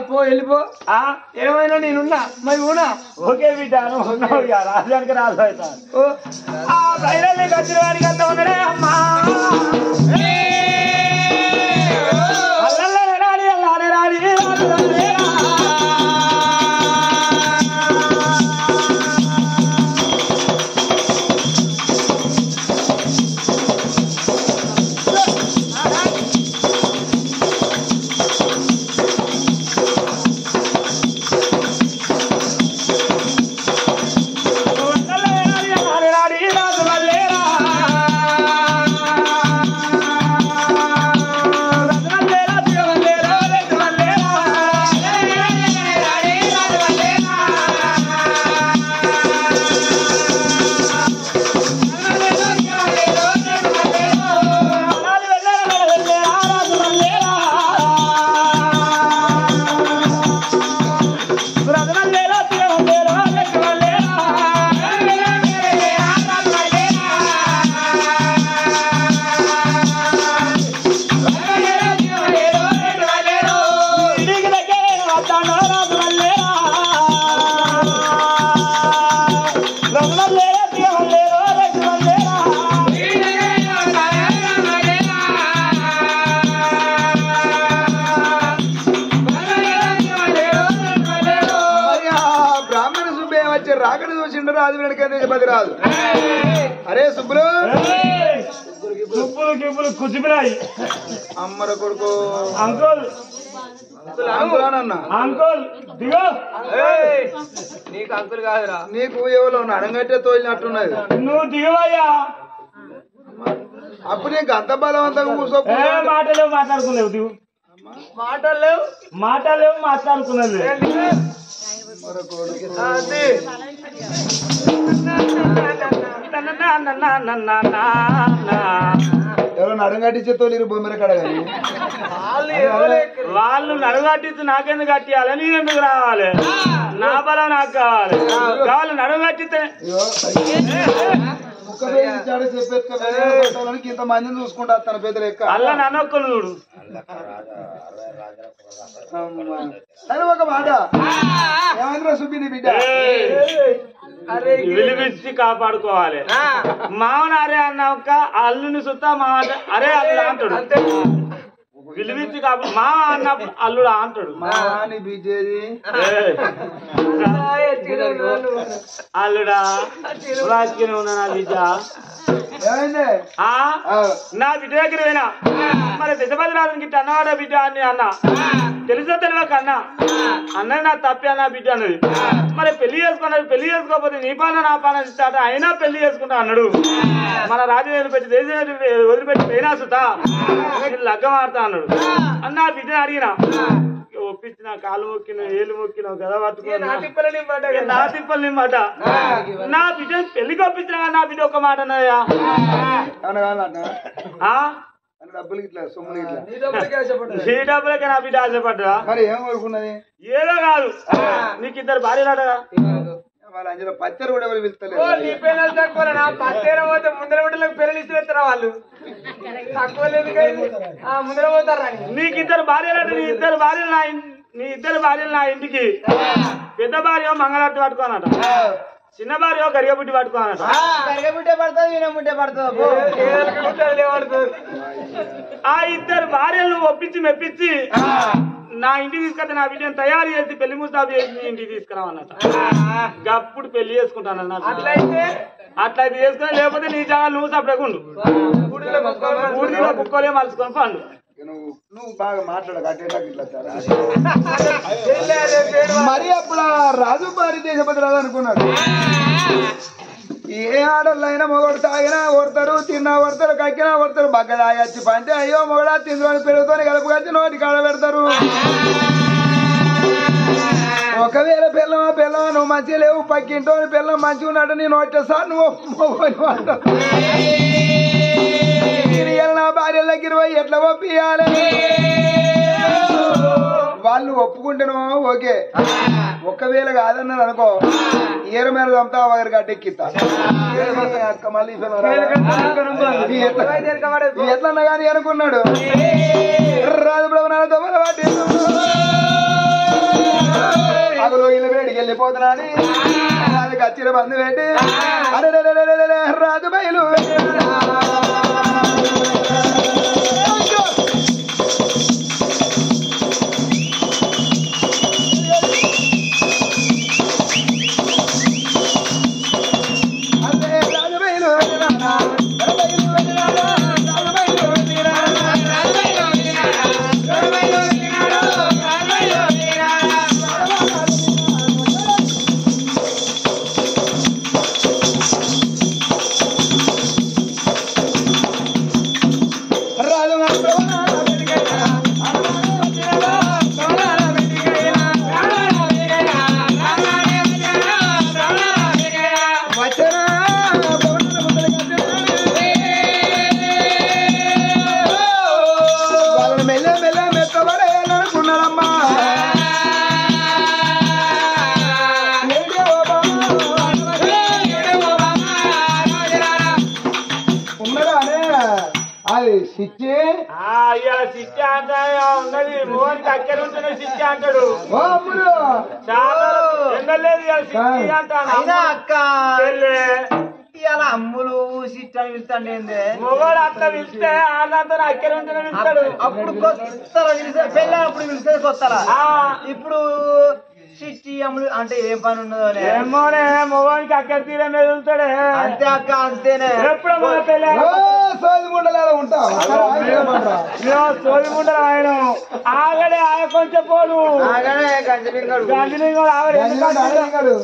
పో వెళ్ళిపో ఏమైనా నేనున్నా మరి ఊనా ఓకే బిడ్డ నువ్వు ఉన్నావు రాజానికి రాజు అవుతాను వచ్చిన వాడికి అంత ఉన్నాడే అమ్మా రాడి అల్లానే రాడి రాదు అరే సుబ్బులు సుబ్బులు కుచిపిరాయి అమ్మర కొడుకు అంకుల్ అంకుల్ దిగో నీకు అంకుల్ కాదురా నీకు ఎవరో అడంగట్టే తోలినట్టున్నది నువ్వు దిగవయ్యా అప్పుడు నీకు అంత బలవంతంగా కూర్చో మాటలేవు మాట్లాడుకునేవు దిగు మాటలేవు మాట్లాడుకున్నది ఎవరు నడుగట్టించే తోలిరు బొమ్మర కడ వాళ్ళు నడుగట్టించి నాకెందుకు కట్టియాలి నేను ఎందుకు రావాలి నా బలం నాకు కావాలి వాళ్ళు నడుగట్టితే చెప్పేసుకోవడానికి ఇంత మందిని చూసుకుంటా తన పెద్ద లెక్క అల్ల నన్నొక్కలు చూడు సరే ఒక మాట ఏమైందిరా సుబ్బిని బిడ్డ విలువిచ్చి కాపాడుకోవాలి మామన అరే అన్నాక అల్లుని సుత్తా మామ అరే అల్లుడు అంటాడు విలువిచ్చి కాపాడు మామ అన్నప్పుడు అల్లుడు అంటాడు అల్లుడా రాజకీయ ఉన్నా బిడ్డ నా బిడ్డ దగ్గర పోయినా మరి దశపతి రాజుకి ఇట్లా అన్నవాడా బిడ్డ అని అన్న తెలుసో తెలియక అన్నా అన్నది నా తప్పే అన్న బిడ్డ అన్నది మరి పెళ్లి చేసుకున్నది పెళ్లి చేసుకోకపోతే నీ పాన నా పాన ఇస్తాట అయినా పెళ్లి చేసుకుంటా అన్నాడు మన రాజు పెట్టి దేశం వదిలిపెట్టి పోయినా సుతా లగ్గం ఆడతా అన్నాడు అన్న బిడ్డని అడిగినా ఒప్పించిన కాలు మొక్కిన ఏళ్ళు మొక్కిన గద పట్టుకున్నా నా తిప్పలు నిమ్మట నా బిడ్డ పెళ్లికి ఒప్పించిన నా బిడ్డ ఒక మాట అన్నయ్యా ఈ డబ్బులకే నా బిడ్డ ఆశపడ్డా మరి ఏం కోరుకున్నది ఏదో కాదు నీకు ఇద్దరు భార్యలాడగా వాళ్ళ పచ్చరు కూడా ఎవరు వెళ్తలేదు పోతే ముందర బిడ్డలకు పెళ్లి ఇస్తారు వాళ్ళు తక్కువ లేదు ముందర పోతారా నీకు ఇద్దరు భార్యలాట నీ ఇద్దరు భార్యలు నా ఇంటికి పెద్ద భార్య మంగళారతి పట్టుకోనట చిన్న భార్య గరిగబుడ్డి పట్టుకోనట గరిగబుడ్డే పడుతుంది వినముడ్డే పడుతుంది ఆ ఇద్దరు భార్యలను ఒప్పించి మెప్పించి నా ఇంటికి తీసుకొస్తే నా బిడ్డను తయారు చేసి పెళ్లి ముస్తాబు చేసి నీ ఇంటికి తీసుకురావన్నట అప్పుడు పెళ్లి చేసుకుంటాను అట్లయితే చేసుకుని లేకపోతే నీ జాగా నువ్వు సపడకుండు ఊడిలో కుక్కలే మలుచుకొని పండు నువ్వు బాగా మరి అప్పుడు రాజు భారీ దేశపతి రాజు అనుకున్నాడు ఏ ఆడోళ్ళైనా మొగడు తాగినా కొడతారు తిన్నా కొడతారు కక్కినా కొడతారు బగ్గ తాగచ్చి పంటే అయ్యో మొగడా తిందుని పెరుగుతోని కలుపు కచ్చి నోటి కాడ పెడతారు ఒకవేళ పిల్లమా నువ్వు మంచిగా లేవు పక్కింటో పిల్లం మంచిగా ఉన్నాడు నీ నోట సార్ నువ్వు నా భార్య దగ్గర పోయి ఎట్లా పంపించాలి వాళ్ళు ఒప్పుకుంటేనో ఓకే ఒక్కవేళ కాదన్నది అనుకో ఏరు మీద చంపుతా ఒకరి గడ్డెక్కిస్తా మళ్ళీ ఎట్లన్నా కానీ అనుకున్నాడు రాజు బ్రహ్మణాలతో వాగులో ఇల్లు వేడికి వెళ్ళిపోతున్నాని అది కచ్చిన బంధు పెట్టి అరే రాజు బయలు ఉన్నది మోహన్ అక్కడ ఉంటేనే సిచ్చి అంటాడు చాలా ఎండలేదు అక్క ఇలా అమ్ములు సిట్ అని పిలుస్తాండి ఏంది మొగోడు అట్లా పిలిస్తే ఆనందం అక్కడ ఉంటేనే పిలుస్తాడు అప్పుడు కొత్తలా పిలిస్తే పెళ్ళప్పుడు పిలిస్తే కొత్తలా ఇప్పుడు సిట్టి అమ్ములు అంటే ఏం పని ఉన్నదో ఏమోనే మొగోనికి అక్కడ తీరే మీద ఉంటాడే అంతే అక్క అంతేనే ఎప్పుడు పెళ్ళి సోది ముండలాగా ఉంటావు సోది ముండలు ఆయన ఆగడే ఆయ కొంచెం పోడు గంజలింగడు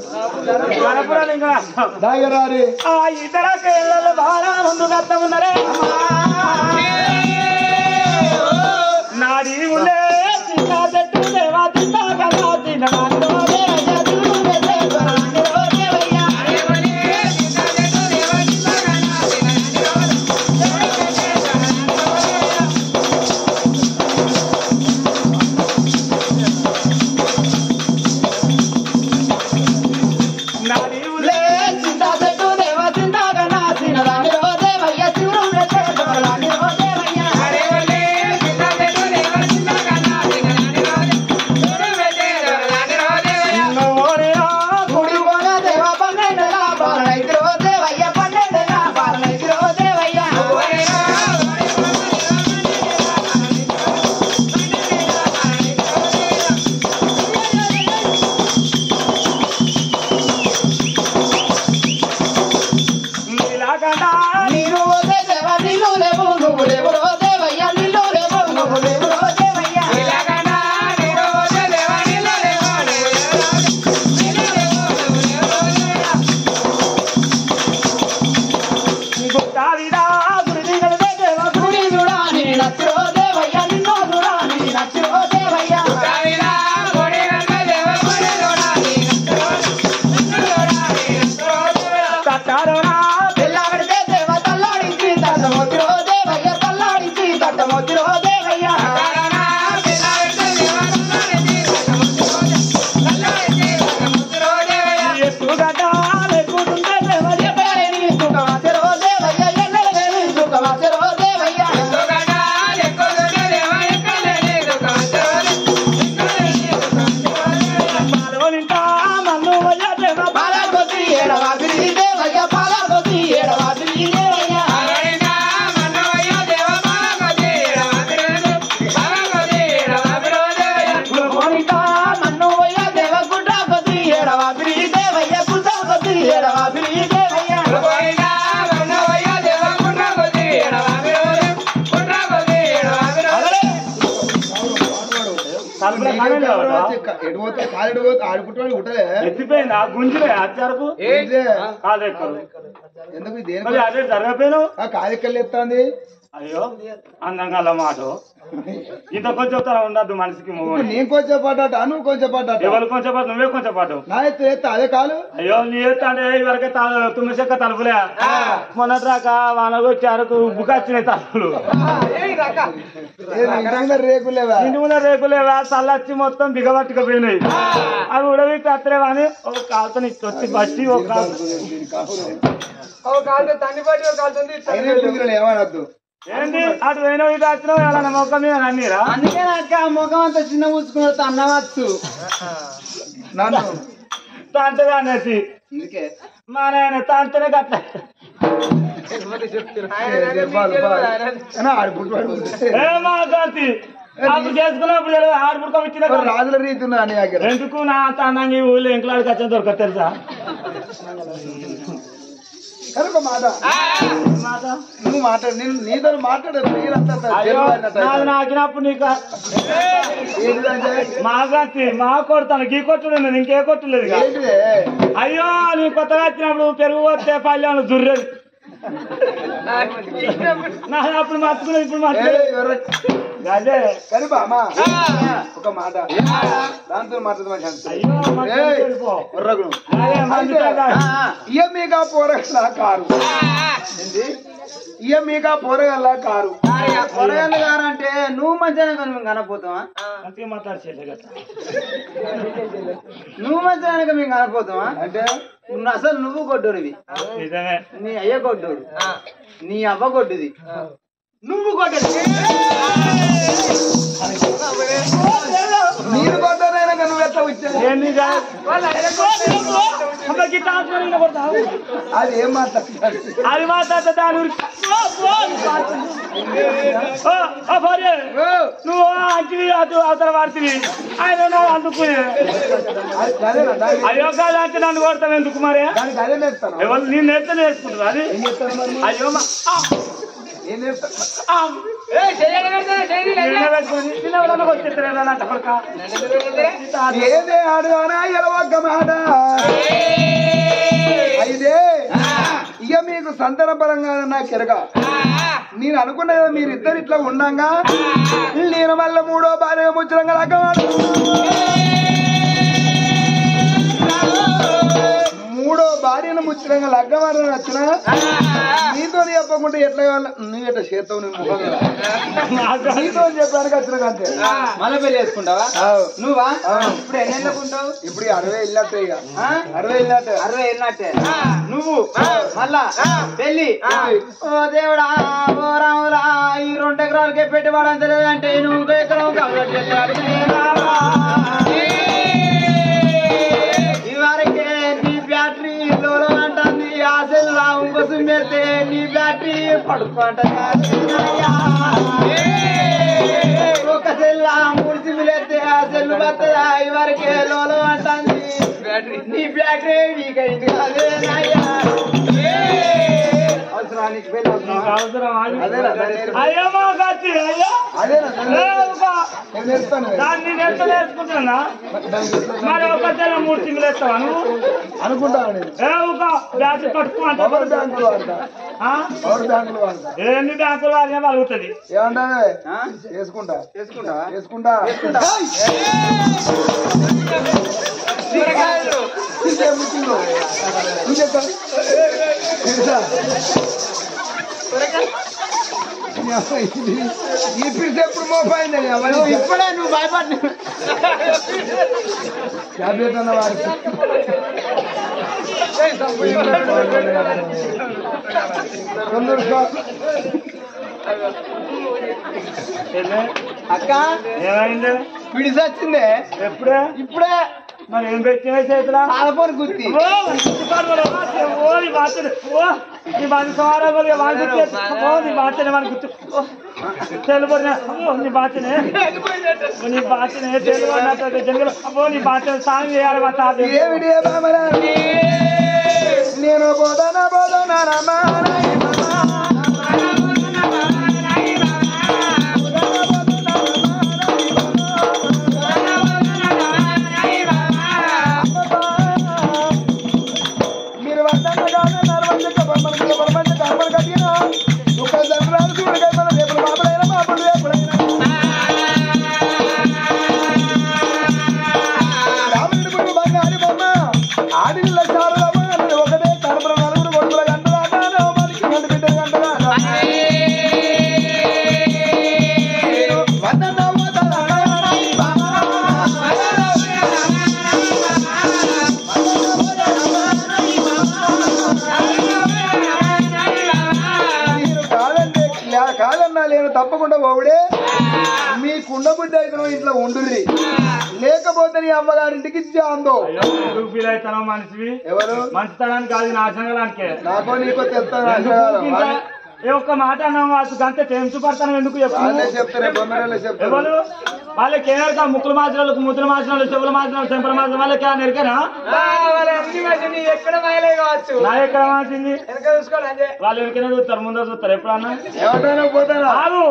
ఇతర కేళ్ళలో బాగా ముందు కత్త ఉన్నారే నాడి ఉండే చిన్న చెట్టు దేవా చిన్న కదా చిన్న ఎత్తిపోయింది ఆ గుంజిలే అచ్చారకు ఎందుకు అదే జరగపోయాను కాదెక్కలు ఎత్తాంది అయ్యో అందంగా అలా మాట ఇంత కొంచెం తర ఉండద్దు మనిషికి నేను కొంచెం పడ్డాట నువ్వు కొంచెం పడ్డా ఎవరు కొంచెం పాటు నువ్వే కొంచెం పాటు నా ఎత్తు ఎత్తా అదే కాలు అయ్యో నీ ఎత్తా అంటే ఇవరకే తుమ్మిసెక్క తలుపులే మొన్నటి రాక వానకొచ్చారకు ఉబ్బుకొచ్చినాయి తలుపులు రేకులేవా ఇంటి ముందు రేకులేవా చల్లచ్చి మొత్తం బిగబట్టుకపోయినాయి అవి ఉడవికి అత్తలేవా అని ఒక కాలుతో వచ్చి బట్టి ఒక కాలుతో తన్ని పట్టి ఒక కాలుతుంది ఏమనద్దు ఏంటి అటు పోయినా ఇటు వచ్చినావు ఎలా మొక్క మీద అన్నీరా అందుకే నాకు ఆ ముఖం అంతా చిన్న పూసుకున్న అన్నవచ్చు నన్ను తాంతగా అనేసి అందుకే మా నాయన తాంతనే కట్ట ఏ మా కాంతి అప్పుడు చేసుకున్నప్పుడు ఆడుపుడుకం ఇచ్చిన రాజుల రీతి ఉన్నా అని దగ్గర ఎందుకు నా తాండంగి ఊళ్ళో ఎంకలాడికి వచ్చిన దొరకదు తెలుసా కనుక మాట నువ్వు మాట్లాడు నేను నీతో మాట్లాడదు నాది నాకినప్పుడు నీకు మా కాంతి మా కొడతాను గీ కొట్టుడు ఇంకే కొట్టలేదు అయ్యో నీ కొత్తగా వచ్చినప్పుడు పెరుగు వస్తే పల్లెలు జుర్రేది నాకు అప్పుడు మర్చుకునేది ఇప్పుడు మర్చుకోలేదు అదే కానీ బామా ఒక మాట దాంతో ఇయ మీగా పోరగల్లా కారు ఇయ మీగా పోరగల్లా కారు పొరగల్లు గారు అంటే నువ్వు మంచిగా కనపోతావా మంచిగా మాట్లాడలేదు నువ్వు మంచిగా మేము కనపోతావా అంటే అసలు నువ్వు కొట్టుడివి నిజమే నీ అయ్య కొట్టుడు నీ అవ్వ కొట్టుది నువ్వు కొట్టదు మీరు కొట్టారైనా నువ్వు ఎట్లా వచ్చావు అది ఏం మాట్లాడుతారు అది మాట్లాడతా దాని నువ్వు అంటివి అవతల వాడుతుంది ఆయన అందుకునే అయ్యో కాదంటే నన్ను కొడతాం ఎందుకు మరి దానికి అదే నేర్తాను ఎవరు నేను నేర్చుకుని నేర్చుకుంటున్నా అది ఏం చేస్తాను మరి అయ్యో ఏం నేర్తాను ఏదే ఆడుదానా ఎలవక్క మాట అయితే ఇక మీకు సంతాన పరంగా నాకు ఎరగా నేను అనుకున్నది మీరిద్దరు ఇట్లా ఉండంగా నేను మళ్ళీ మూడో భార్య ముచ్చరంగా లగ్గమాడు మూడో భార్యను ముచ్చరంగా లగ్గమాడని వచ్చిన నీతో చెప్పకుండా ఎట్లా కావాలి నువ్వు ఎట్లా చేస్తావు నేను ముఖంగా నీతో చెప్పడానికి వచ్చిన అంతే మళ్ళీ పెళ్లి చేసుకుంటావా నువ్వా ఇప్పుడు ఎన్ని వెళ్ళకుంటావు ఇప్పుడు 60 వెళ్ళినట్టే ఇక 60 వెళ్ళినట్టే 60 వెళ్ళినట్టే నువ్వు మళ్ళా పెళ్లి ఓ దేవుడా ఓ రాములా ఈ 2 ఎకరాలకే పెట్టుబడి అంతలేదంటే నువ్వు ఎకరం ఇవరకే నీ బ్యాటరీ లోలో అంటుంది ఆ సెల్లా ఇంకోసం పెడితే నీ బ్యాటరీ పడుకుంటుంది ఒక సెల్లా 3 సిమ్ములెత్తే ఆ సెల్లు బతుందా ఇవరకే లోలో అంటుంది నీ బ్యాటరీ వీకైంది అదే అవసరానికి అయ్యో మా కాచి అయ్యో దాన్ని ఎంత నేర్చుకుంటున్నా మరి ఒక 3 సింగులు వేస్తావా నువ్వు అనుకుంటాను నేను ఒక బ్యాటరీ పట్టుకుంటా పవర్ బ్యాంకులు వాడతా పవర్ బ్యాంకులు వాడతా ఎన్ని బ్యాంకులు వాడినా పలుకుతుంది ఏమంటావే వేసుకుంటా చేసుకుంటావా వేసుకుంటా ఈ పిలిచి ఎప్పుడు మోపైందని ఇప్పుడే నువ్వు భయపడి ట్యాబ్లెట్ అన్న వారికి అక్క ఏమైంది విడిసొచ్చిందే ఎప్పుడే ఇప్పుడే మరి ఏం పెట్టిన చేతులా ఆలపోని గుర్తి నీ బాధ సవారా నీ బాధనే మన గుర్తు తెలుగునే నీ బాధనే నీ బాధనే తెలుగు జనగలు అబ్బో నీ బాధ సాయం చేయాలి మా తాత నేను పోదానా తప్పకుండా బావుడే మీ కుండ బుద్ధి అయితే ఇంట్లో ఉండుర్రి లేకపోతే నీ అమ్మగారింటికి జాందో. అయ్యో ఎందుకు ఫీల్ అవుతానో మనిషివి? ఎవరు మంచితనానికి కాదు నాశనగానికే. నాకో నీకో తెలుస్తా. ఏ ఒక్క మాట అన్నాము అసలు అంతే టెన్త్ పడతాను ఎందుకు చెప్తారు బొమ్మలు చెప్తారు. ఎవరు వాళ్ళకి ఏమేరక ముక్కులు మార్చినాళ్ళు ముద్దులు మార్చినాళ్ళు చెవులు మార్చినాళ్ళు చెంపలు మార్చిన వాళ్ళకి ఏమైనా ఎరికేనా? ఎక్కడ మైలే కావచ్చు. నా ఎక్కడ మార్చింది చూసుకోవాలి. వాళ్ళు ఎవరికైనా చూస్తారు ముందర చూస్తారు ఎప్పుడన్నా ఎవరైనా పోతారా? ఆగు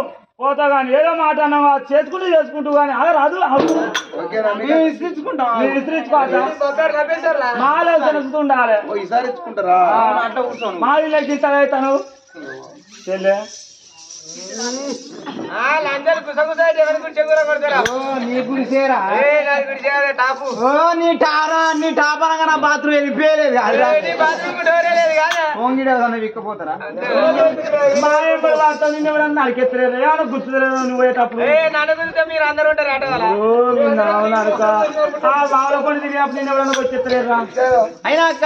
పోతా గాని ఏదో మాట అన్నావా చేసుకుంటూ చేసుకుంటూ గాని అలా రాదు మాలో తెలుస్తుండాలి. ఈసారి ఇచ్చుకుంటారా? మాది లెక్కిస్తాను చెల్లె లంచాలు కుసగుసాయి ఎవరి గురించి కూడా కొడతారా? నీ గురిసేరా టాపు. నీ టారా నీ టాప్ అనగా నా బాత్రూమ్ వెళ్ళిపోయలేదు. బాత్రూమ్ డోరే లేదు కానీ ఓంగిడేదన్నా విక్కపోతారా? మా ఏం వార్త నిన్న ఎవరన్నా అడికెత్తలేదు ఏమన్నా గుర్తులేదు నువ్వు పోయేటప్పుడు. నన్ను గురితే మీరు అందరూ ఉంటారు ఆట వల్ల. బాగా పని తిరిగినప్పుడు నిన్న ఎవరన్నా వచ్చేస్తలేదురా. అయినా అక్క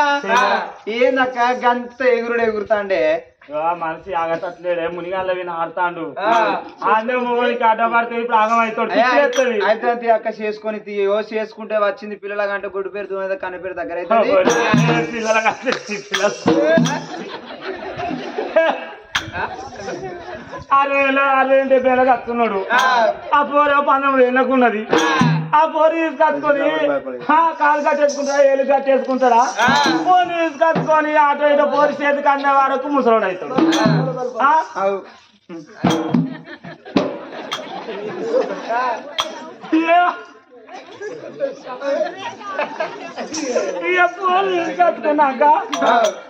ఏందక్క గంత ఎగురుడు ఎగురుతాండే మనిషి ఆగట్లేడే మునిగాళ్ళ విని ఆడతాండు. ఆడే మొగోనికి అడ్డ పడితే ఇప్పుడు ఆగం అవుతాడు. అయితే అక్క చేసుకొని చేసుకుంటే వచ్చింది పిల్లలకంటే గుడ్డు పేరు దూరం కన్న పేరు దగ్గర అయితే అరేంటి పిల్లగా వస్తున్నాడు. ఆ పోరే 12 ఏళ్ళకున్నది. ఆ పోరి తీసుకొచ్చుకొని కాలు కట్టేసుకుంటాడా ఏళ్ళు కట్టేసుకుంటాడా? పోని తీసుకొచ్చుకొని అటు ఇటు పోరి చేతికి అనే వరకు ముసలోడు అవుతాడు.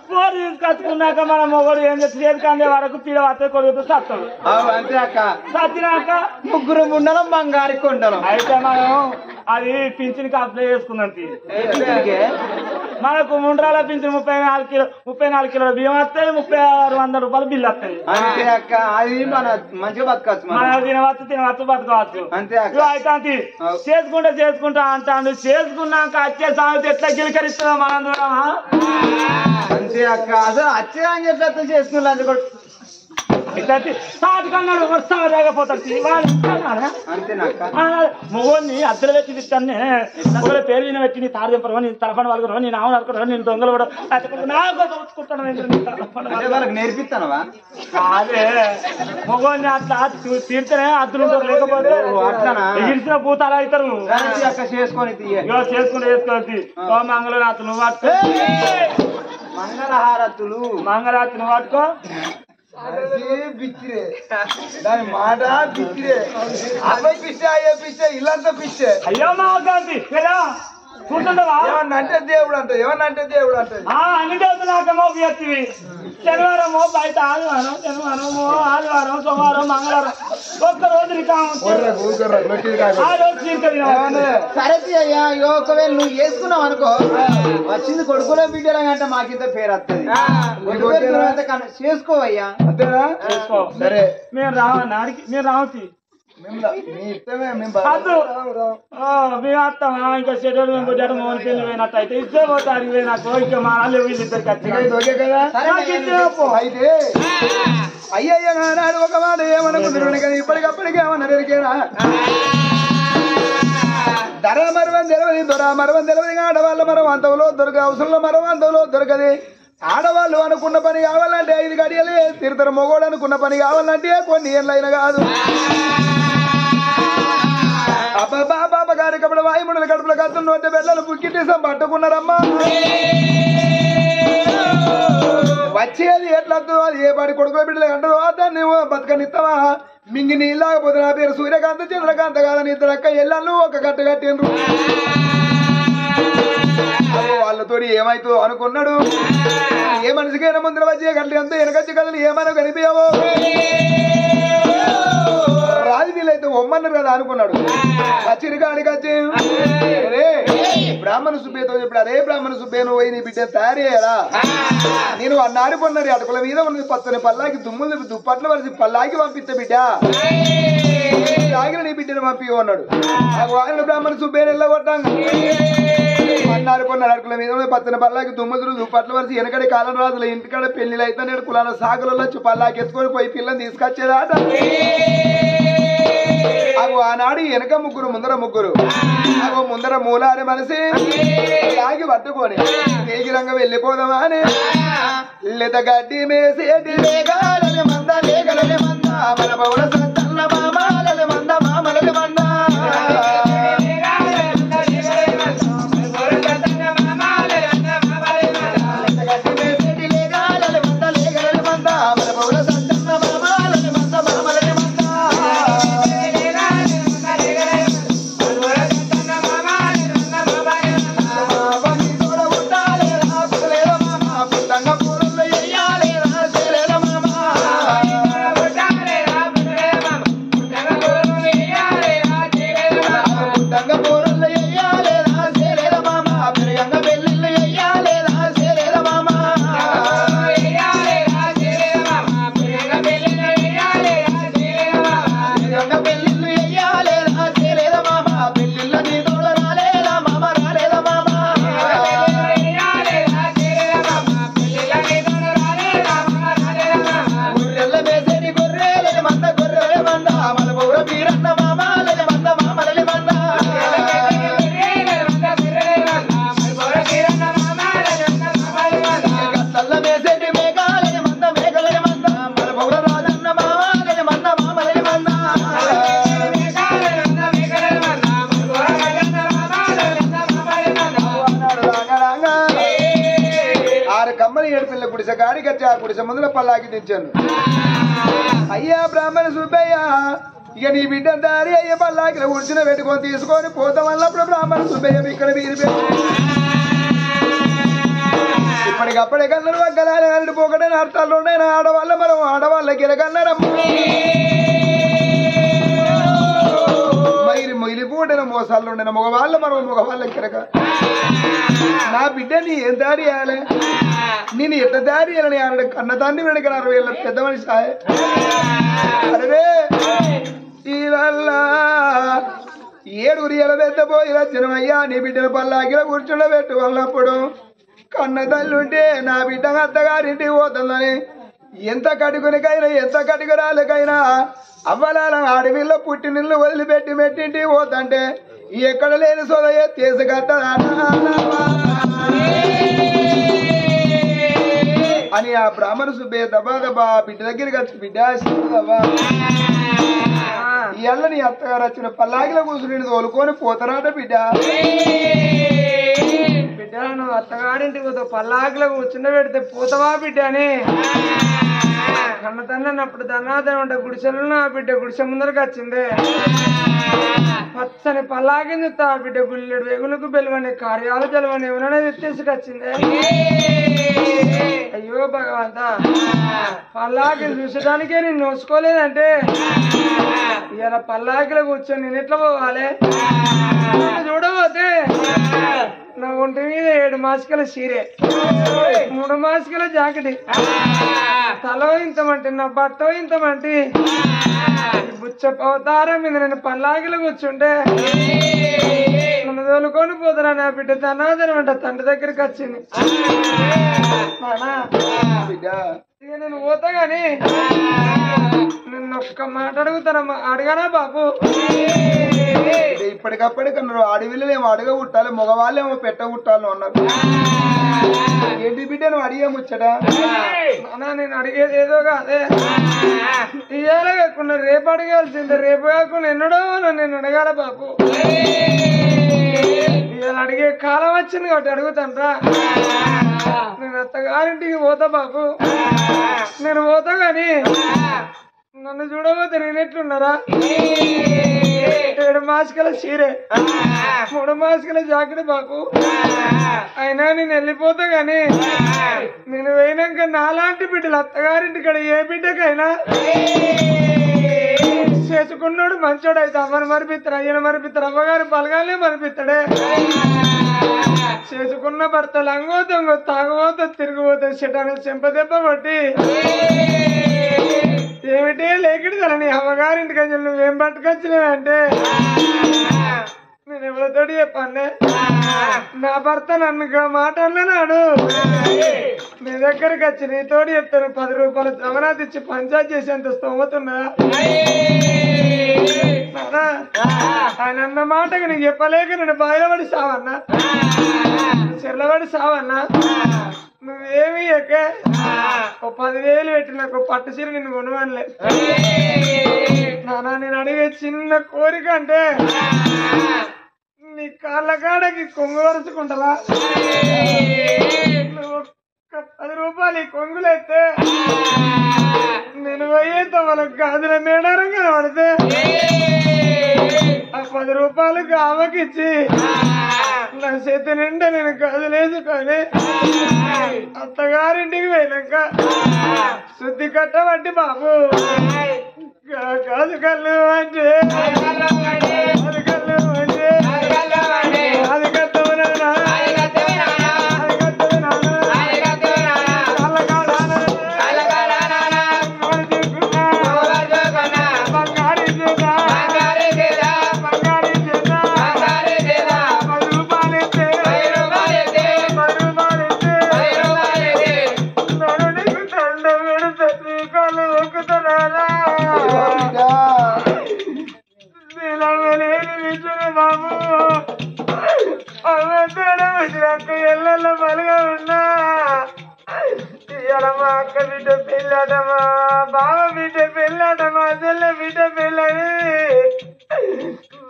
పోరు తీసుకొచ్చుకున్నాక మన మొగడు ఏం చేస్తే చేతికి అందే వరకు పీడ వస్తే కొడుకుతూ సత్తాడు. అంతే అక్క సచ్చినాక ముగ్గురు ఉండడం బంగారి కొండలం. అయితే మనం అది పింఛన్కి అప్లై చేసుకున్నాం. మనకు ముండ్రాల పింఛన్ 34 కిలోల బియ్యం వస్తాయి. 3600 రూపాయలు బిల్లు వస్తాయి. అంతే అక్క అది మన మంచిగా బతకచ్చు. మనం తినవచ్చు బతకవచ్చు. అంతే అక్క. అయితే చేసుకుంటా అంటాడు. చేసుకున్నాక వచ్చే సాగుతూ ఎట్లా గిలికరిస్తుందో మనం చూడమా? అంతే అక్క అసలు వచ్చే అని చెప్పి చేసుకున్నా సాటుకన్నాడు వస్తాగపోతాడు. మొగోని అద్దరు పెట్టి తిట్టాను. మొగల పేరు విని పెట్టి నీ తారు చెప్పరు, నీ తలపండి వాళ్ళకు, నేను ఆవును అనుకుంటాను, నేను దొంగలు కూడా వాళ్ళకి నేర్పిస్తానవా? అదే మొగోని అట్లా తీర్చనే అద్దులు ఉంటారు. లేకపోతే ఎగిరిసిన పూతాలు అవుతారు. చేసుకొని చేసుకుంటే మంగళరాత్రులు పట్టుకో. మంగళరాత్రులు పట్టుకో. పిచ్చిరే దాని మాట పిచ్చిరే. అబ్బాయి పిచ్చే అయ్యే పిచ్చే ఇల్లంతా పిచ్చే. అయ్యో మా గాంధీ కూర్చుంటావా? ఏమన్నంటే దేవుడు అంట ఏమన్నంటే దేవుడు అంటది. అన్ని దేవతలాకమో వ్యక్తివి. శనివారమో బయట శనివారమో ఆదివారం సోమవారం మంగళవారం ఒక్క రోజు సరే అయ్యా. ఒకవేళ నువ్వు వేసుకున్నావు అనుకో వచ్చింది కొడుకులో బిడ్డలా అంటే మాకింత పేరు వస్తుంది. చేసుకోవయ్యా. అంతేనా? చేసుకో. సరే మేము రావన్నాడికి మేము రావచ్చు. మేము వస్తామా ఇంకా షెడ్యూల్ మేము పుట్టాడు మోహన్ పెళ్లి పోయినట్టు అయితే ఇచ్చే పోతారు. నాకు ఇంకా మా వాళ్ళు వీళ్ళిద్దరికి అయితే అయ్యయ్య నాడు ఒక మాట ఏమనుకుంటున్నాడు కానీ ఇప్పటికప్పటికి ఏమన్నా ఎరికేనా? ధర మరవం తెలవది దొర మరవం తెలవది. ఆడవాళ్ళ మరం అంతలో దొరక అవసరంలో మరం అంతలో దొరకది. ఆడవాళ్ళు అనుకున్న పని కావాలంటే 5 గడియలే తిరుతరు. మొగోడు అనుకున్న పని కావాలంటే కొన్ని ఏళ్ళైనా కాదు. బాబా గారి కప్పుడు వాయుముడుల కడుపుల కత్తులు అంటే బెల్లలు బుక్కిటీసం పట్టుకున్నారమ్మా. వచ్చేది ఎట్లద్దు అది ఏ పాడి కొడుకు బిడ్డలే అంటదో దాన్ని బతకనిస్తావా? మింగి నీళ్ళకపోతే నా పేరు సూర్యకాంత చంద్రకాంత కాదని ఇద్దరు అక్క ఎల్లలు ఒక కట్ట కట్టిండ్రు. వాళ్ళతో ఏమైతుందో అనుకున్నాడు. ఏ మనిషికైనా ముందర వచ్చే గట్ల అంతా వెనకచ్చి కథలు ఏమైనా కనిపించవో రాజు వీళ్ళైతే ఒమ్మన్నారు కదా అనుకున్నాడు. చిరికాడికి వచ్చి బ్రాహ్మణ సుబ్బేతో చెప్పాడు, అరే బ్రాహ్మణ సుబ్బే నువ్వు పోయి నీ బిడ్డ తయారయ్యారా? నేను అన్నాడు కొన్నాడు అటుకుల మీద ఉన్నది పచ్చని పల్లాకి దుమ్ములు దుప్పట్లు వలిసి పల్లాకి పంపిస్తే బిడ్డ తాగిన నీ బిడ్డను పంపి అన్నాడు. ఆయన బ్రాహ్మణ సుబ్బేని వెళ్ళగొట్టాను అన్నారు కొన్నాడు. అటుకుల మీద పచ్చని పల్లాకి దుమ్ములు దుప్పట్లు వలిసి వెనకడి కాలం రాజుల ఇంటికాడ పెళ్లిలు అయితే నేను కులాల సాగులలో పల్లాకి ఎత్తుకొని పోయి పిల్లని తీసుకొచ్చేదాట. అగో ఆనాడు వెనక ముగ్గురు ముందర ముగ్గురు అగో ముందర మూలాని మనిషి లాగి పట్టుకొని వేగిరంగా వెళ్ళిపోదామా అని లేత గడ్డి మేసేటి లేగాలని మంద లేగలని మంద మన పౌర సత్తన్న మామాలని మంద మామలని మంద గుడిసె ముందుల పల్లాకి దించాను అయ్యా బ్రాహ్మణ సుబ్బయ్య ఇక నీ బిడ్డ దారి అయ్యే పల్లాకిలో ఉడిచిన పెట్టుకొని తీసుకొని పోతాం అన్నప్పుడు బ్రాహ్మణ సుబ్బయ్య ఇక్కడ వీరి ఇప్పటికప్పుడే కన్నారు వగ్గలాలి అరటి పోకడని అర్థాలు ఉన్నాయి ఆడవాళ్ళ మనం ఆడవాళ్ళకి ఎరగన్నారమ్మ మొయిలి పూటన మోసాలు ఉండే మగవాళ్ళ మనం మగవాళ్ళకి ఎరగ నా బిడ్డ నీ ఏం దారి వేయాలి నేను ఎట్ట దారి అని ఆడ కన్నదాన్ని వెనక 60 ఏళ్ళ పెద్ద మనిషి అరే ఏడుగురి ఎలా పెద్దపోయి వచ్చినమయ్యా నీ బిడ్డల పల్లాకిలో కూర్చుండబెట్టు అన్నప్పుడు కన్న తల్లుంటే నా బిడ్డ అత్తగారింటికి పోతుందని ఎంత కడుకునికైనా ఎంత కడుకురాలకైనా అవ్వలాల ఆడవిల్ల పుట్టి నిల్లు వదిలిపెట్టి మెట్టింటికి పోతంటే ఎక్కడ లేని సోదయ్య తీసుకట్ట అని ఆ బ్రాహ్మణ సుబ్బయ్య దబా దబా బిడ్డ దగ్గరికి వచ్చి బిడ్డ ఇవాళ నీ అత్తగారు వచ్చిన పల్లాకిలో కూర్చుని తోలుకొని పోతారాట బిడ్డ బిడ్డ నువ్వు అత్తగారింటికి పోతావు పల్లాకిలో కూర్చుండ పెడితే పోతావా బిడ్డ అని కన్న తన్నప్పుడు దన్నాదం ఉంటే గుడిసెలు నా బిడ్డ గుడిసె ముందరకు వచ్చింది పచ్చని పల్లాకి చూస్తా బిడ్డ గుల్లెడు వెగులకు బెలవని కార్యాలు జలవని ఏమైనా ఎత్తేసుకొచ్చింది అయ్యో భగవంత పల్లాకి చూసడానికే నేను నోసుకోలేదంటే ఇలా పల్లాకిలో కూర్చొని నేను ఎట్లా పోవాలి చూడబోతే నా ఒంటి మీద 7 మాసికల చీరే 3 మాసికల జాకెట్ తలో ఇంతమంటే నా బట్ట ఇంతమంటే బుచ్చ అవతారం మీద నేను పల్లాకిలో కూర్చుంటే నన్ను తోలుకొని పోతారా నా బిడ్డ తనాదనం అంట తండ్రి దగ్గరికి వచ్చింది ఇక నేను పోతా గాని నిన్ను ఒక్క మాట అడుగుతానమ్మా అడగానా బాబు ఇప్పటికప్పటికన్నారు అడవిలో అడగ ఉట్టాలి మగవాళ్ళేమో పెట్ట ఉట్టాలి అన్నారు ఏంటి బిడ్డ నువ్వు అడిగే ముచ్చట నేను అడిగేది ఏదో కాదే ఇవాళ కాకుండా రేపు అడగాల్సిందే రేపు కాకుండా ఎన్నడో నేను అడగాల బాబు ఇవాళ అడిగే కాలం వచ్చింది కాబట్టి అడుగుతాంట్రా నేను అత్తగారింటికి పోతా బాబు నేను పోతా గాని నన్ను చూడబోతే నేను ఎట్లున్నారా 7 మాసికల చీరే 3 మాసికల జాకెట్ బాబు అయినా నేను వెళ్ళిపోతా గాని నేను పోయినాక నాలాంటి బిడ్డలు అత్తగారింటి ఇక్కడ ఏ బిడ్డకైనా చేసుకున్నాడు మంచోడు అయితే అమ్మని మరిపిస్తాడు అయ్యను మరిపిస్తాడు అమ్మగారు బలగానే మరిపిస్తాడే చేసుకున్న భర్త లంగో దొంగ తాగబోతో తిరిగిపోతే చెటాన్ని చెంపదెబ్బ కొట్టి ఏమిటే లేకిడి తల నీ అమ్మగారింటికి అని నువ్వేం పట్టుకొచ్చినావంటే నేను ఎవరితోటి చెప్పండి నా భర్త నన్ను మాట అన్నాడు నీ దగ్గరికి వచ్చి నీతోటి చెప్తాను 10 రూపాయలు జమనాథ్ ఇచ్చి పంచాయతీ చేసేంత స్తోమతున్నా ఆయన అన్న మాటకి నీకు చెప్పలేక నేను బాయిలబడి సావన్నా చెర్లబడి సావన్నా నువ్వేమి ఎక్క ఓ 10,000 పెట్టి నాకు పట్టు చీర నిన్ను కొనవనిలే నాన్న నేను అడిగే చిన్న కోరిక అంటే నీ కాళ్ళ కాడకి కొంగు వరుచుకుంటారా నువ్వు ఒక్క 10 రూపాయలు ఈ కొంగులు ఎత్తే నేను పోయేతో వాళ్ళకి గాజుల మేడారం కనబడితే ఆ 10 రూపాయలు ఆమెకిచ్చి నా చేతి నిండా నేను గాజులేసుకొని అత్తగారింటికి పోయినాక శుద్ధి కట్టబట్టి బాబు గాజు కళ్ళు అంటే అది కళ్ళు అంటే అది కట్టవు నానా ఎల్లెల్ల బలుగా ఉన్నా ఇయ్యాలమ్మా అక్క బిడ్డ పెళ్ళాటమా బావ బిడ్డ పెళ్ళాటమా చెల్లె బిడ్డ పెళ్ళని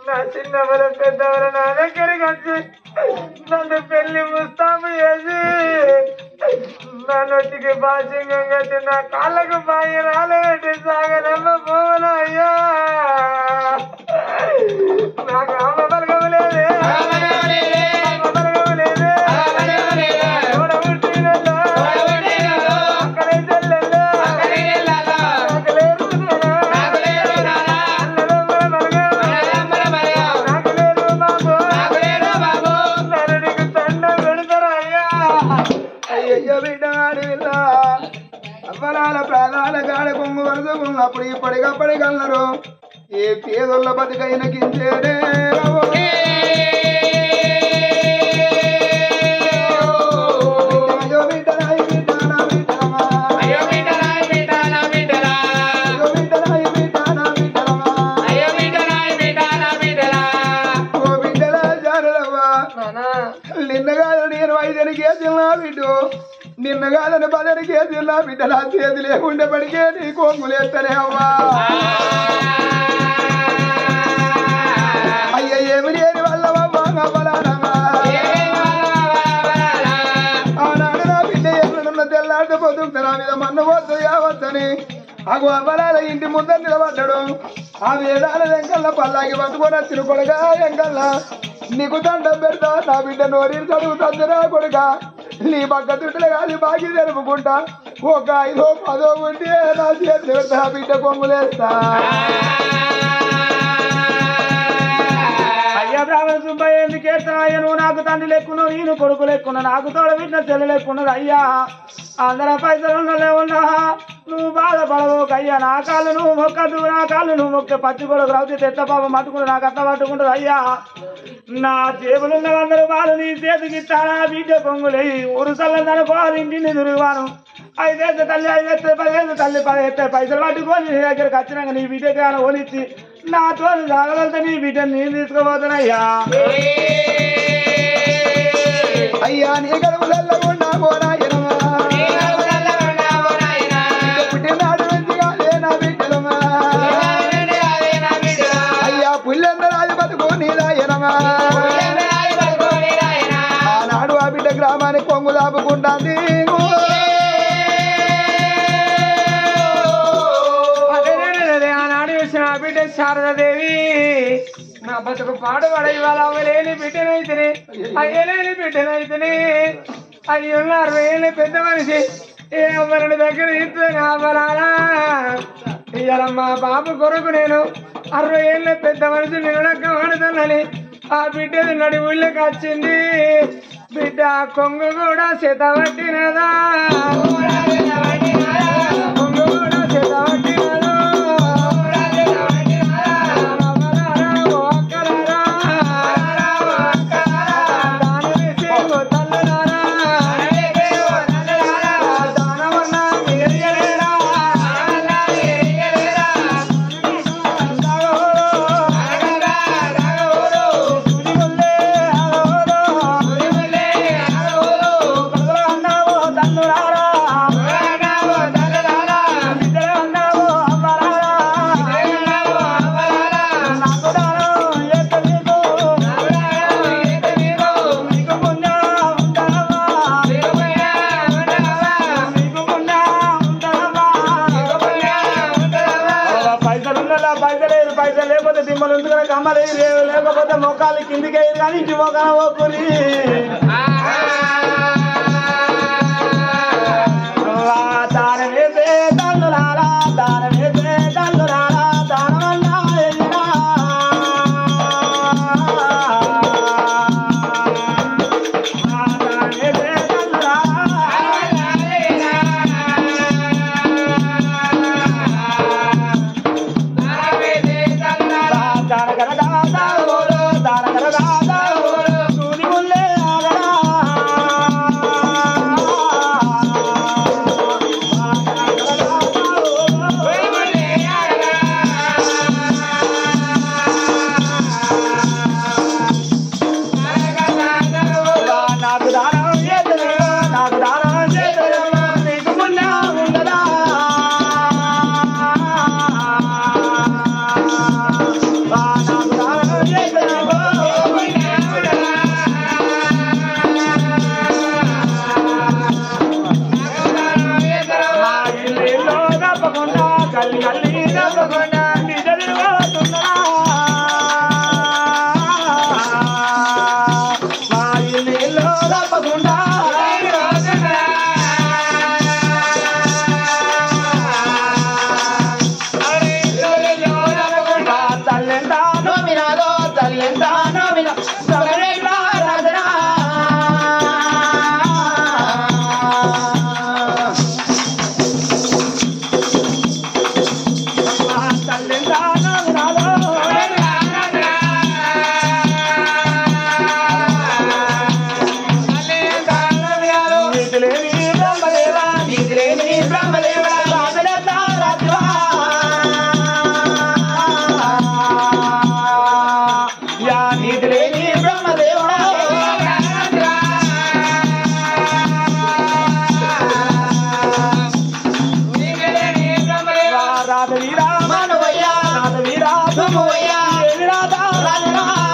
నా చిన్నవర పెద్దవర నా దగ్గరికి వచ్చి నన్ను పెళ్లి ముస్తాబు చేసి నా నొట్టికి బాసింగం కట్టి నా కాళ్ళకు బాయి రాలబెట్టి సాగనమ్మ పోవను అయ్యా నాకు అమ్మ బలగలేదే అవ్వరాల ప్రాణాల గాడ కొంగు వరదకున్నప్పుడు ఇప్పటికప్పటికన్నారు ఏ పేదోళ్ళ బతుకైన కించేడే నిన్న కాదు నేను 5 కేజీలు బిడ్డు నిన్న కాదని 10 కేజీలు బిడ్డ నా చేతి లేకుండే పడికే నీ కొంగులేస్తనే అవ్వా అయ్య ఏమి లేని వల్లవమ్మా ఆనాడు నా బిడ్డ ఎప్పుడున్న తెల్లాడితే పొద్దుకు నా మీద మన్ను పోతుంది కావచ్చని అగు అవ్వలాల ఇంటి ముందర నిలబడ్డాడు ఆ వేదాల వెంకల్ల పల్లాకి పట్టుకొని వచ్చిన కొడుక వెంకల్ల నీకు దండం పెడతా నా బిడ్డ నోరీలు చదువుతుందిరా కొడుక నీ పక్క చుట్టలు కాదు బాగా జరుపుకుంటా ఒక 5 10 ఉంటే నా చేతులు పెడతా బిడ్డ కొంగులేస్తా అయ్యా బ్రాహ్మణ సుబ్బయ్య ఎందుకేస్తాయ్య నువ్వు నాకు తండ్రి లెక్కున్నావు నేను కొడుకు లెక్కున్నా నాకు తోడ బిడ్డ చెల్లి లెక్కున్నది అయ్యా అందరూ పైసలు ఉన్నా నువ్వు బాధపడవు అయ్యా నా కాళ్ళు నువ్వు మొక్కదు నా కాళ్ళు నువ్వు మొక్క పచ్చి కొడుకు రావుతే తెత్త పాప మట్టుకుంటు నాకు అత్త పట్టుకుంటుంది అయ్యా నా జేబులున్న అందరూ వాళ్ళు నీ చేతికి ఇస్తానా బిడ్డ పొంగులే ఊరు చల్లందనుకోవాలి ఇంటిని తిరుగువాను 5 ఏళ్ళ తల్లి 5 ఎత్తే 10 ఏళ్ళ తల్లి 10 ఎత్తే పైసలు పట్టుకొని నీ దగ్గరకు వచ్చినాక నీ బిడ్డకి ఆయన ఓనిచ్చి నాతో జాగ్రత్త నీ బిడ్డని నేను తీసుకోబోతున్నాయ్యా అయ్యా నీ గడువులలో ఉన్నా పోరాయనమా పుట్టినాడు మంచిగా లేనా బిడ్డలమా అయ్యా పుల్లెందరాజు బతుకు నీరాయనమా ఆనాడు ఆ బిడ్డ గ్రామానికి కొంగు దాపుకుంటాంది ఆనాడు చూసిన ఆ బిడ్డ శారదాదేవి నా బతుకు పాడుపడ ఇవాళ అవ్వలేని బిడ్డనైతేనే అయ్యలేని బిడ్డనైతేనే అయ్యి ఉన్న 60 ఏళ్ళ పెద్ద మనిషి ఏ అవ్వలని దగ్గర ఇస్తేనే అవ్వరాలా ఇవాళ మా బాబు కొరకు నేను 60 ఏళ్ళ పెద్ద మనిషి నిలడక్క వాడుతున్నాని ఆ బిడ్డది నడి ఊళ్ళకి వచ్చింది బిడ్డ కొంగు కూడా చేతబట్టినదా కొంగు కూడా చేతబట్టినదా దిమ్మలు ఉంచుకునే కమ్మలు లేకపోతే మొక్కలు కిందికి అయ్యి కానీ ఇంటి మొక్కలు పోకుని దానం వేసే తండ్రులారా దానం వేసే తండ్రులారా దానమన్నా ఎల్లినా దానం వేసే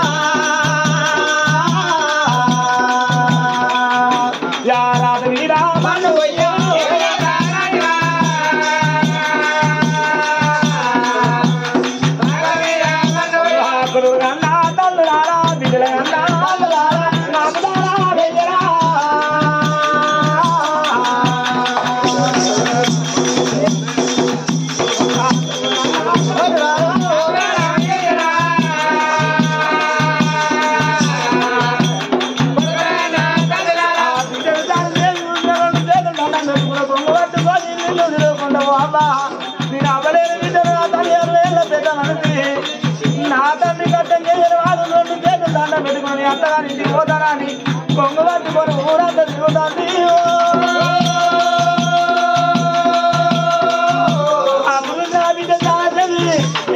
అత్తగారింటి పోతానని కొంగబట్టి కొని ఊరంతా తిరుగుతుంది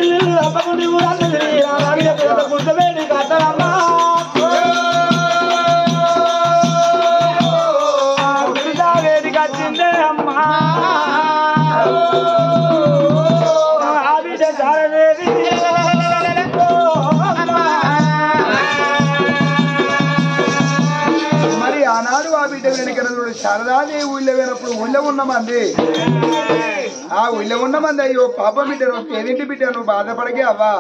ఇల్లు అప్పకుండి ఊరంతా గుర్తువేడి కట్టనమ్మా వేడి కట్టిందే అమ్మా ఆ బిడ్డ చాలవేది ఆనాడు ఆ బిడ్డ వెనుకడు శారదాదేవి ఊళ్ళో పోయినప్పుడు ఊళ్ళో ఉన్నమంది ఆ ఊళ్ళో ఉన్నమంది అయ్యో పాప బిడ్డ నువ్వు పేదింటి బిడ్డ నువ్వు బాధపడకే అవ్వా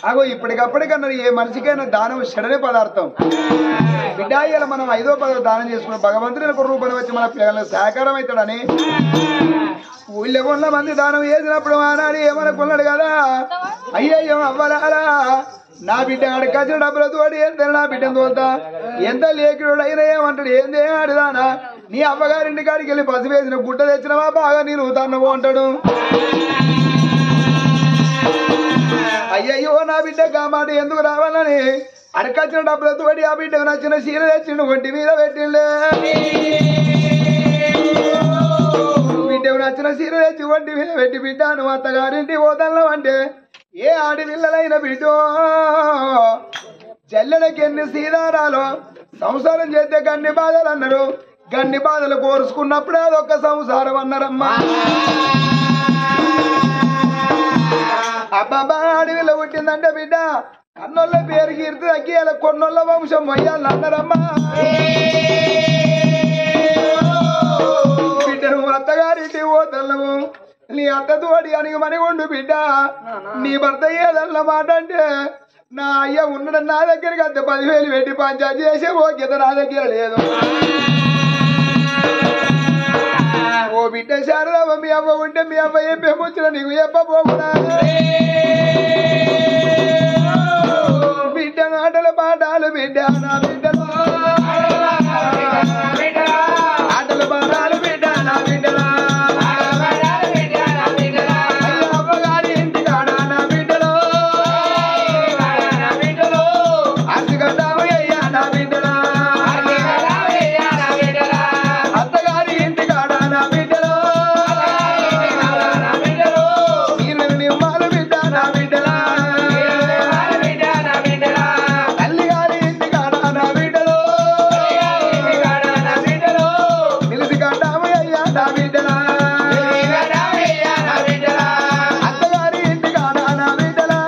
అగో ఇప్పటికప్పటికన్నా ఏ మనిషికైనా దానం చెడనే పదార్థం బిడ్డ ఇలా మనం 5వ 10వ దానం చేసుకున్నాం భగవంతుని ఒక రూపంలో వచ్చి మన పిల్లలకు సహకారం అవుతాడని ఊళ్ళో ఉన్నమంది దానం చేసినప్పుడు ఆనాడు ఏమనుకున్నాడు కదా అయ్యయ్యో అవ్వలారా నా బిడ్డ అడకాల్సిన డబ్బులతో ఎంత నా బిడ్డను తోలుతా ఎంత లేకుడు అయినా ఏమంటాడు ఏందే ఆడిదానా నీ అమ్మగారింటి కాడికి వెళ్ళి పసి వేసిన గుడ్డ తెచ్చినవా బాగా నేను ఊతాన్నవో అంటాడు అయ్యయ్యో నా బిడ్డ కామాట ఎందుకు రావాలని అడకాల్సిన డబ్బులతో ఆ బిడ్డకు నచ్చిన చీర తెచ్చిండు ఒంటి మీద పెట్టిండే బిడ్డకు నచ్చిన చీర తెచ్చి ఒంటి మీద పెట్టి బిడ్డ నువ్వు అత్తగారింటి పోతాన్నావు అంటే ఏ ఆడపిల్లలైన బిడ్డో జల్లెడకి ఎన్ని సీదారాలో సంసారం చేస్తే గన్ని బాధలు అన్నారు గన్ని బాధలు కోరుచుకున్నప్పుడు అదొక్క సంసారం అన్నారమ్మా అబ్బాబా అడవిలో పుట్టిందంటే బిడ్డ కన్నోళ్ళ పేరు కీర్తి తగ్గి కొన్నోళ్ళ వంశం మొయ్యాలని అన్నారమ్మా బిడ్డ నువ్వు అత్తగారింటి పోతల్లవు నీ అత్త తోడి అని మని ఉండు బిడ్డ నీ భర్త ఏదన్న మాట అంటే నా అయ్య ఉండడం నా దగ్గరికి అంత 10,000 పెట్టి పంచాయతీ చేసే ఓకేత నా దగ్గర లేదు ఓ బిడ్డ శారదమ్మ మీ అవ్వ ఉంటే మీ అవ్వ ఏం పెంపొచ్చిన నీకు చెప్పబోకున్నా బిడ్డ ఆటల పాఠాలు బిడ్డ నా బిడ్డలు ఆటల పాఠాలు బిడ్డ నా బిడ్డలు అవ్వగారి ఇంటి కాడ నా బిడ్డలు అర్థగడ్డాము అయ్యా నా బిడ్డలు అత్తగారి ఇంటి కాడ నా బిడ్డలు నీళ్ళు నిమ్మాలు బిడ్డ నా బిడ్డలు తల్లిగారి ఇంటి కాడ నా బిడ్డలు నిలిసి కట్టాము అయ్యా నా బిడ్డలు అత్తగారి ఇంటి కాడ నా బిడ్డలు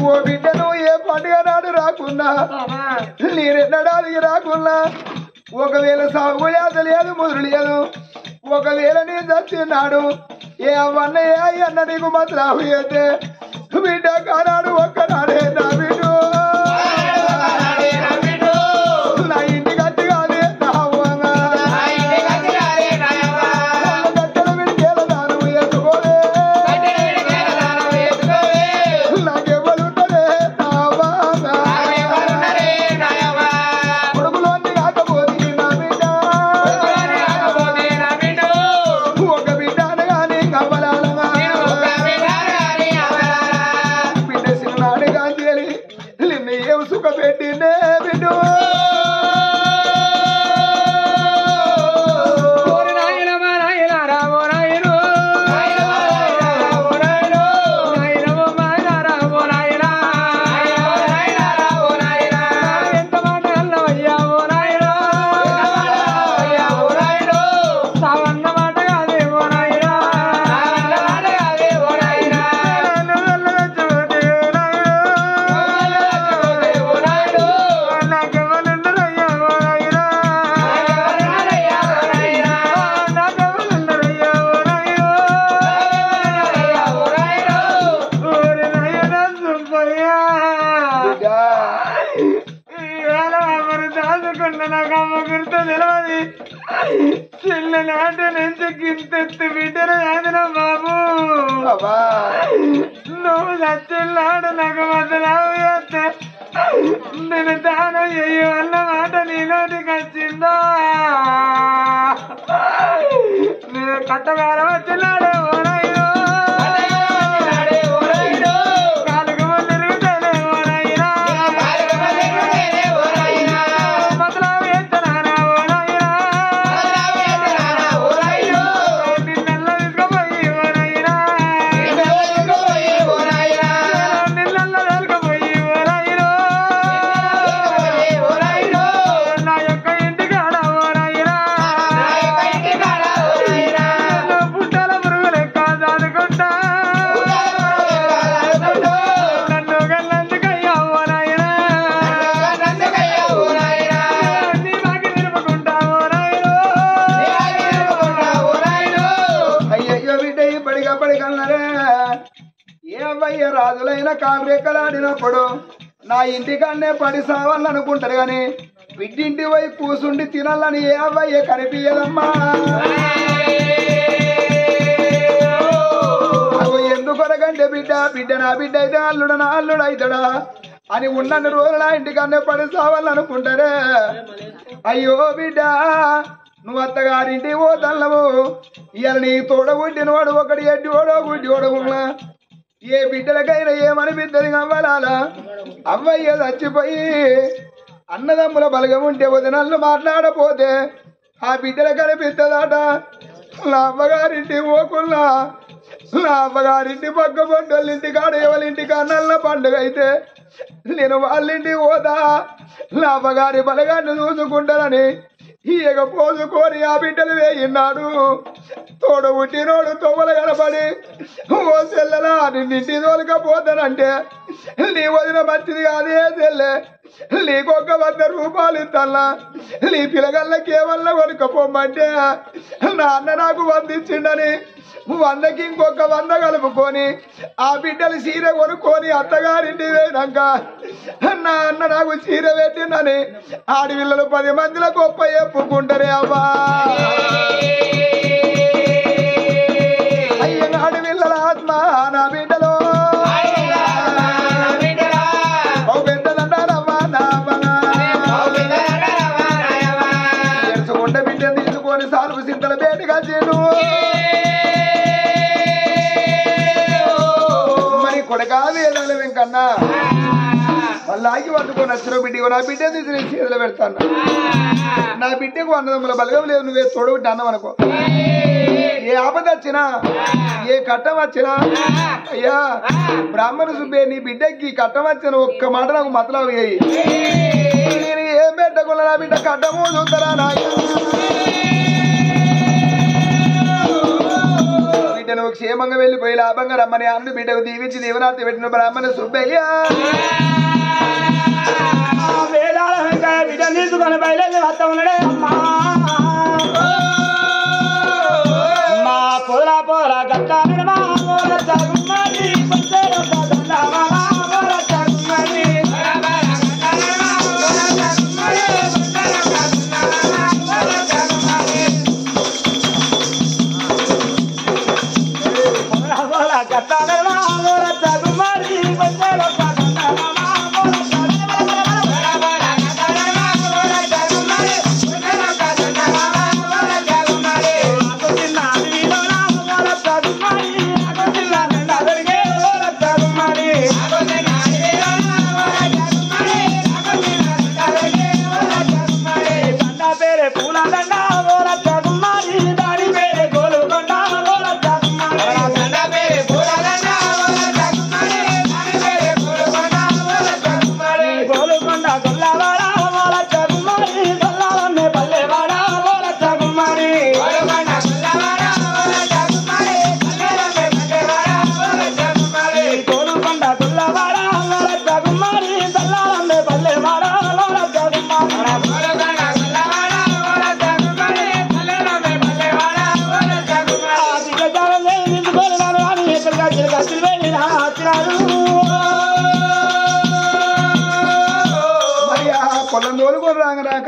ఓ బిడ్డను ఏ పండుగ నాడు రాకున్నా నేనెన్నడానికి రాకున్నా ఒకవేళ సాగు లేదు లేదు ముదురు లేదు ఒకవేళ నేను చచ్చిన్నాడు ఏ అవ్వన్న ఏ అయ్యన్న నీకు మాత్రం అయితే బిడ్డ కానాడు ఒక్కనాడే నా బిడ్డు నా ఇంటికి అత్తి కాదే నా అవ్వంగా కట్టెల విడికేల దానం వేసుకోలే నాకెవ్వరుంటలే నా అవ్వంగా కొడుకులోని కాకపోతే నా బిడ్డ ఒక బిడ్డ అనగానే కవ్వలాలగా బిడ్డ చిన్ననాడు కాంచేలి నిన్ను ఏం సుఖ పెట్టినే బిడ్డు చిన్ననాటి నుంచి గింతెత్తి బిడ్డలు కాదురా బాబు అబ్బా నువ్వు చచ్చిన్నాడు నాకు వదలావు చేస్తే నేను దానం చెయ్యి అన్న మాట నీ నోటికి వచ్చిందా నేను కట్టగారం వచ్చినాడే ఓనాయిరో కాలుకు తిరుగుతానే ఓనాయిరా వదలావు చేస్తున్నానా ఓనాయిరా నిన్నెల్ల తీసుకుపోయి ఓనాయిరా నిన్నెల్ల తీసుకుపోయి ఓనాయిరో నా యొక్క ఇంటికాడ ఓనాయిరా పుట్టల పురుగు లెక్క దాదుకుంటా నన్ను గల్లందుకయ్యా ఓనాయిరా నీ బాకి నిలుపుకుంటా ఓనాయిరో అయ్యయ్యో బిడ్డ ఇప్పటిగా పడికన్నారే ఏ అవ్వయ్య రాజులైన కామ్రెక్కలాడినప్పుడు నా ఇంటికన్నే పడి సావాలనుకుంటారు గాని బిడ్డింటి పోయి కూసుండి తినాలని ఏ అవ్వయ్య కనిపించదమ్మా అవి ఎందుకొరకంటే బిడ్డ బిడ్డ నా బిడ్డ అయితే అల్లుడు నా అల్లుడు అవుతాడా అని ఉన్నన్ని రోజులు నా ఇంటికన్నే పడి సావాలనుకుంటారే అయ్యో బిడ్డ నువ్వు అత్తగారింటి ఓ తల్లవు ఇవాళ నీ తోడ గుడ్డిన వాడు ఒకటి ఎడ్డి ఓడో గుడ్డి ఓడగున్నా ఏ బిడ్డలకైనా ఏమనిపిద్దది అవ్వాలా అవ్వయ్య చచ్చిపోయి అన్నదమ్ముల బలగం ఉంటే వదినళ్ళు మాట్లాడపోతే ఆ బిడ్డల కనిపిస్తుందట నా అమ్మగారింటి ఓకుల్లా నా అమ్మగారింటి పక్క బొడ్డోళ్ళింటి కాడ ఎవరింటి కన్నల్ల పండుగ అయితే నేను వాళ్ళింటి పోతా నా అమ్మగారి బలగాన్ని చూసుకుంటానని ఇక పోసుకొని ఆ బిడ్డలు వేయినాడు తోడు పుట్టినోడు తొవ్వలు కనపడి ఓ చెల్లెలా నిన్నింటి తోలుకపోతానంటే నీ వదిన మంచిది కాదే చెల్లె నీకొక్క 100 రూపాయలు ఇస్తాలా నీ పిల్లగల్లకి ఏమన్నా కొనుక్కపోమ్మంటే నా అన్న నాకు 100 ఇచ్చిండని 100కి ఇంకొక 100 కలుపుకొని ఆ బిడ్డలు చీర కొనుక్కొని అత్తగారింటి పోయినాక నా అన్న నాకు చీర పెట్టిందని ఆడపిల్లలు 10 మందిలో గొప్ప చెప్పుకుంటారే అవ్వా అయ్య ఆడపిల్లల ఆత్మ నా బిడ్డలో తెరుచుకుంటే బిడ్డను తీసుకొని సాల్పు సింతల బేటిగా చేడు మరి కొడకా వేదాలు వెంకన్నా మళ్ళాకి పట్టుకొని వచ్చిన బిడ్డ నా బిడ్డ తీసి చేతులు పెడతాను నా బిడ్డకు 100 బలగం లేదు నువ్వే తోడబిడ్డ అన్నావు అనుకో ఏ ఆపద వచ్చినా ఏ కట్టం వచ్చినా అయ్యా బ్రాహ్మణ సుబ్బే నీ బిడ్డకి కట్టం వచ్చిన ఒక్క మాట నాకు మతలవు అయ్యి నేను ఏం పెట్టకుండా నా బిడ్డ కట్టము చూస్తారా బిడ్డ నువ్వు క్షేమంగా వెళ్ళిపోయి లాభంగా రమ్మని అన్ను బిడ్డకు దీవించి దీవనార్థి పెట్టిన బ్రాహ్మణ సుబ్బయ్య బిడ్డ తీసుకొని బయలుదేరి వస్తా ఉన్నాడే అమ్మా పోరా పోరా గట్టాని మా పోర చగుమని పంచర పదల మా పోర చగుమని పోరా పోరా గట్టాని మా పోర చగుమని పంచర పదల మా పోర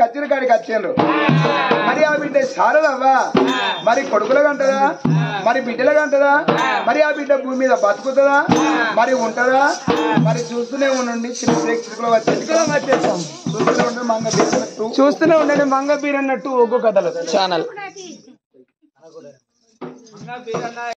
కచ్చిన కాడికి వచ్చారు మరి ఆ బిడ్డ చాలదవ్వా మరి కొడుకుల గంటదా మరి బిడ్డల గంటదా మరి ఆ బిడ్డ భూమి మీద బతుకుతుందా మరి ఉంటదా మరి చూస్తూనే ఉండండి చిన్న ప్రేక్షకులు వచ్చేస్తాం చూస్తూనే ఉండండి మంగ బీర్ అన్నట్టు ఒగ్గు కథలు ఛానల్